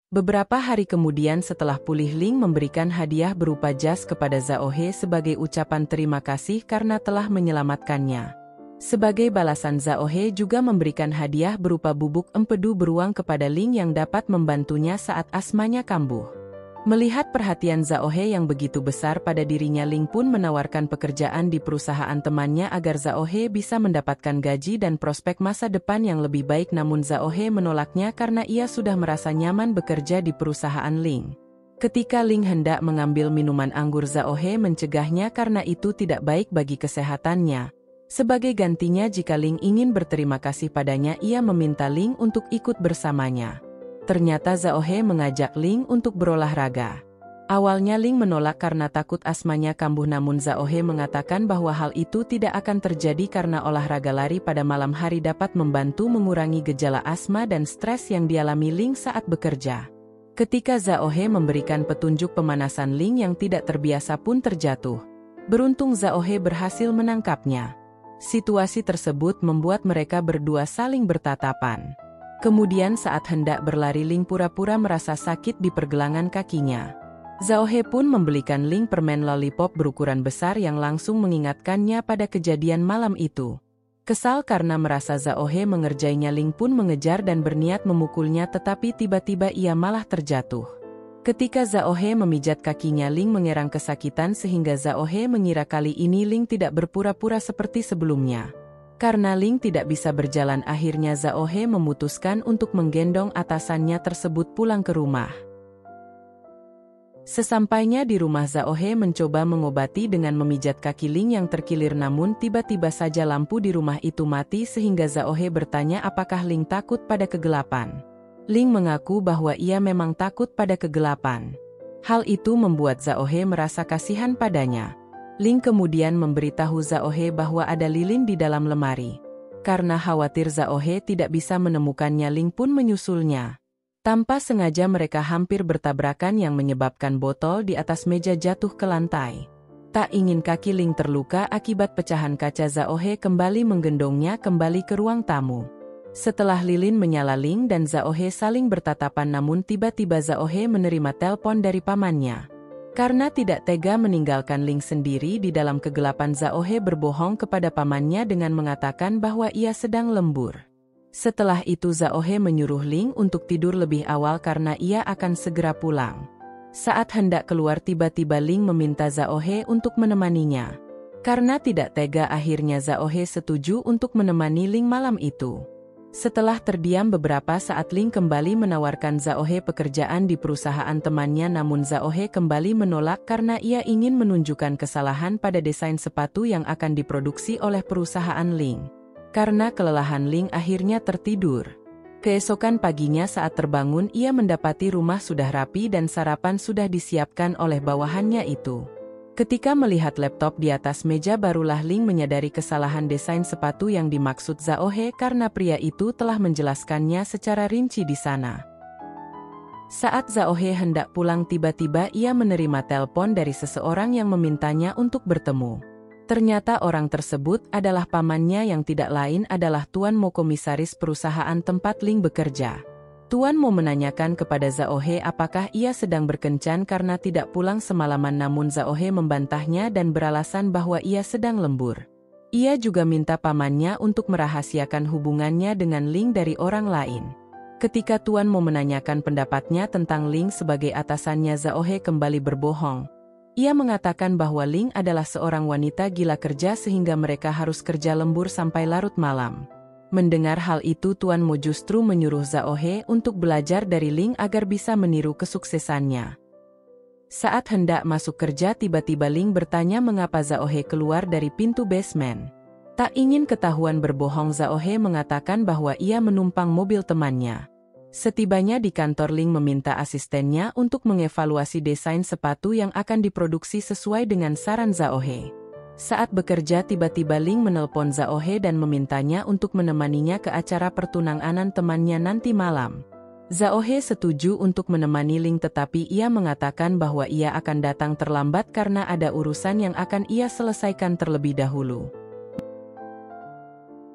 Beberapa hari kemudian setelah pulih, Ling memberikan hadiah berupa jas kepada Zhao He sebagai ucapan terima kasih karena telah menyelamatkannya. Sebagai balasan, Zhao He juga memberikan hadiah berupa bubuk empedu beruang kepada Ling yang dapat membantunya saat asmanya kambuh. Melihat perhatian Zhao He yang begitu besar pada dirinya, Ling pun menawarkan pekerjaan di perusahaan temannya agar Zhao He bisa mendapatkan gaji dan prospek masa depan yang lebih baik, namun Zhao He menolaknya karena ia sudah merasa nyaman bekerja di perusahaan Ling. Ketika Ling hendak mengambil minuman anggur, Zhao He mencegahnya karena itu tidak baik bagi kesehatannya. Sebagai gantinya, jika Ling ingin berterima kasih padanya, ia meminta Ling untuk ikut bersamanya. Ternyata Zhao He mengajak Ling untuk berolahraga. Awalnya Ling menolak karena takut asmanya kambuh, namun Zhao He mengatakan bahwa hal itu tidak akan terjadi karena olahraga lari pada malam hari dapat membantu mengurangi gejala asma dan stres yang dialami Ling saat bekerja. Ketika Zhao He memberikan petunjuk pemanasan, Ling yang tidak terbiasa pun terjatuh. Beruntung Zhao He berhasil menangkapnya. Situasi tersebut membuat mereka berdua saling bertatapan. Kemudian saat hendak berlari, Ling pura-pura merasa sakit di pergelangan kakinya. Zhao He pun membelikan Ling permen lollipop berukuran besar yang langsung mengingatkannya pada kejadian malam itu. Kesal karena merasa Zhao He mengerjainya, Ling pun mengejar dan berniat memukulnya, tetapi tiba-tiba ia malah terjatuh. Ketika Zhao He memijat kakinya, Ling mengerang kesakitan sehingga Zhao He mengira kali ini Ling tidak berpura-pura seperti sebelumnya. Karena Ling tidak bisa berjalan, akhirnya Zhao He memutuskan untuk menggendong atasannya tersebut pulang ke rumah. Sesampainya di rumah, Zhao He mencoba mengobati dengan memijat kaki Ling yang terkilir, namun tiba-tiba saja lampu di rumah itu mati sehingga Zhao He bertanya apakah Ling takut pada kegelapan. Ling mengaku bahwa ia memang takut pada kegelapan. Hal itu membuat Zhao He merasa kasihan padanya. Ling kemudian memberitahu Zhao He bahwa ada lilin di dalam lemari. Karena khawatir Zhao He tidak bisa menemukannya, Ling pun menyusulnya. Tanpa sengaja mereka hampir bertabrakan yang menyebabkan botol di atas meja jatuh ke lantai. Tak ingin kaki Ling terluka akibat pecahan kaca, Zhao He kembali menggendongnya kembali ke ruang tamu. Setelah lilin menyala, Ling dan Zhao He saling bertatapan, namun tiba-tiba Zhao He menerima telepon dari pamannya. Karena tidak tega meninggalkan Ling sendiri di dalam kegelapan, Zhao He berbohong kepada pamannya dengan mengatakan bahwa ia sedang lembur. Setelah itu Zhao He menyuruh Ling untuk tidur lebih awal karena ia akan segera pulang. Saat hendak keluar, tiba-tiba Ling meminta Zhao He untuk menemaninya. Karena tidak tega, akhirnya Zhao He setuju untuk menemani Ling malam itu. Setelah terdiam beberapa saat, Ling kembali menawarkan Zhao He pekerjaan di perusahaan temannya, namun Zhao He kembali menolak karena ia ingin menunjukkan kesalahan pada desain sepatu yang akan diproduksi oleh perusahaan Ling. Karena kelelahan, Ling akhirnya tertidur. Keesokan paginya saat terbangun, ia mendapati rumah sudah rapi dan sarapan sudah disiapkan oleh bawahannya itu. Ketika melihat laptop di atas meja, barulah Ling menyadari kesalahan desain sepatu yang dimaksud Zhao He karena pria itu telah menjelaskannya secara rinci di sana. Saat Zhao He hendak pulang, tiba-tiba ia menerima telepon dari seseorang yang memintanya untuk bertemu. Ternyata orang tersebut adalah pamannya yang tidak lain adalah Tuan Mo, komisaris perusahaan tempat Ling bekerja. Tuan Mo menanyakan kepada Zhao He apakah ia sedang berkencan karena tidak pulang semalaman, namun Zhao He membantahnya dan beralasan bahwa ia sedang lembur. Ia juga minta pamannya untuk merahasiakan hubungannya dengan Ling dari orang lain. Ketika Tuan Mo menanyakan pendapatnya tentang Ling sebagai atasannya, Zhao He kembali berbohong. Ia mengatakan bahwa Ling adalah seorang wanita gila kerja sehingga mereka harus kerja lembur sampai larut malam. Mendengar hal itu, Tuan Mo justru menyuruh Zhao He untuk belajar dari Ling agar bisa meniru kesuksesannya. Saat hendak masuk kerja, tiba-tiba Ling bertanya mengapa Zhao He keluar dari pintu basement. Tak ingin ketahuan berbohong, Zhao He mengatakan bahwa ia menumpang mobil temannya. Setibanya di kantor, Ling meminta asistennya untuk mengevaluasi desain sepatu yang akan diproduksi sesuai dengan saran Zhao He. Saat bekerja, tiba-tiba Ling menelpon Zhao He dan memintanya untuk menemaninya ke acara pertunangan temannya nanti malam. Zhao He setuju untuk menemani Ling, tetapi ia mengatakan bahwa ia akan datang terlambat karena ada urusan yang akan ia selesaikan terlebih dahulu.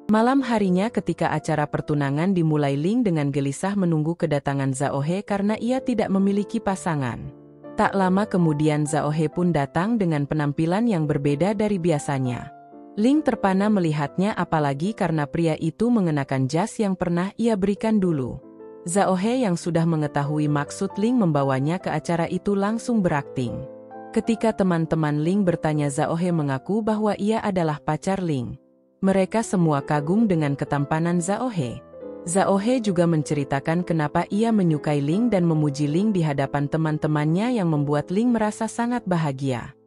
Malam harinya ketika acara pertunangan dimulai, Ling dengan gelisah menunggu kedatangan Zhao He karena ia tidak memiliki pasangan. Tak lama kemudian Zhao He pun datang dengan penampilan yang berbeda dari biasanya. Ling terpana melihatnya apalagi karena pria itu mengenakan jas yang pernah ia berikan dulu. Zhao He yang sudah mengetahui maksud Ling membawanya ke acara itu langsung berakting. Ketika teman-teman Ling bertanya, Zhao He mengaku bahwa ia adalah pacar Ling. Mereka semua kagum dengan ketampanan Zhao He. Zhao He juga menceritakan kenapa ia menyukai Ling dan memuji Ling di hadapan teman-temannya yang membuat Ling merasa sangat bahagia.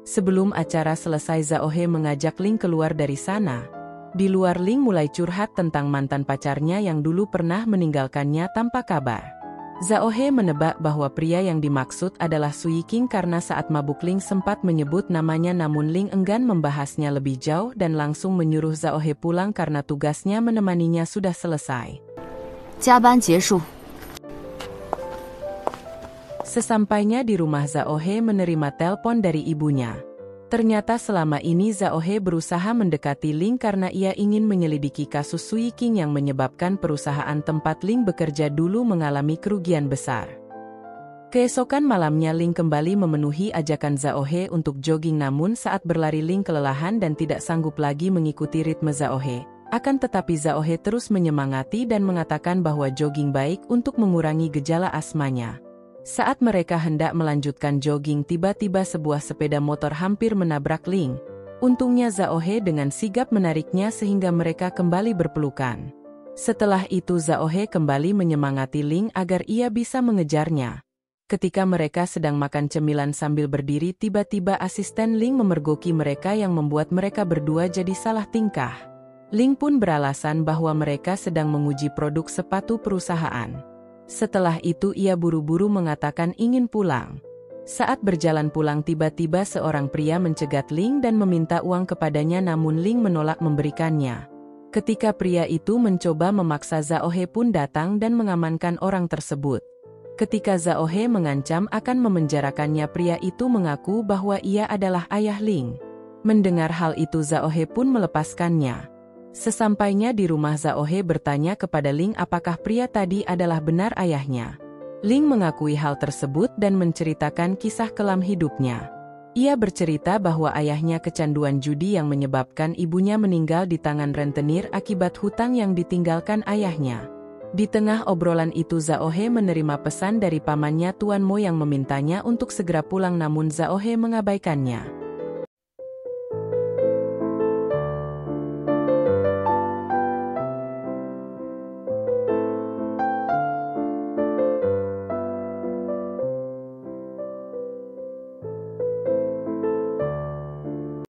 Sebelum acara selesai, Zhao He mengajak Ling keluar dari sana. Di luar, Ling mulai curhat tentang mantan pacarnya yang dulu pernah meninggalkannya tanpa kabar. Zhao He menebak bahwa pria yang dimaksud adalah Sui Qing karena saat mabuk Ling sempat menyebut namanya, namun Ling enggan membahasnya lebih jauh dan langsung menyuruh Zhao He pulang karena tugasnya menemaninya sudah selesai. 加班结束. Sesampainya di rumah, Zhao He menerima telepon dari ibunya. Ternyata selama ini Zhao He berusaha mendekati Ling karena ia ingin menyelidiki kasus Sui Qing yang menyebabkan perusahaan tempat Ling bekerja dulu mengalami kerugian besar. Keesokan malamnya Ling kembali memenuhi ajakan Zhao He untuk jogging, namun saat berlari Ling kelelahan dan tidak sanggup lagi mengikuti ritme Zhao He. Akan tetapi Zhao He terus menyemangati dan mengatakan bahwa jogging baik untuk mengurangi gejala asmanya. Saat mereka hendak melanjutkan jogging, tiba-tiba sebuah sepeda motor hampir menabrak Ling. Untungnya Zhao He dengan sigap menariknya sehingga mereka kembali berpelukan. Setelah itu Zhao He kembali menyemangati Ling agar ia bisa mengejarnya. Ketika mereka sedang makan cemilan sambil berdiri, tiba-tiba asisten Ling memergoki mereka yang membuat mereka berdua jadi salah tingkah. Ling pun beralasan bahwa mereka sedang menguji produk sepatu perusahaan. Setelah itu ia buru-buru mengatakan ingin pulang. Saat berjalan pulang, tiba-tiba seorang pria mencegat Ling dan meminta uang kepadanya, namun Ling menolak memberikannya. Ketika pria itu mencoba memaksa, Zhao He pun datang dan mengamankan orang tersebut. Ketika Zhao He mengancam akan memenjarakannya, pria itu mengaku bahwa ia adalah ayah Ling. Mendengar hal itu, Zhao He pun melepaskannya. Sesampainya di rumah, Zhao He bertanya kepada Ling apakah pria tadi adalah benar ayahnya. Ling mengakui hal tersebut dan menceritakan kisah kelam hidupnya. Ia bercerita bahwa ayahnya kecanduan judi yang menyebabkan ibunya meninggal di tangan rentenir akibat hutang yang ditinggalkan ayahnya. Di tengah obrolan itu, Zhao He menerima pesan dari pamannya Tuan Mo yang memintanya untuk segera pulang, namun Zhao He mengabaikannya.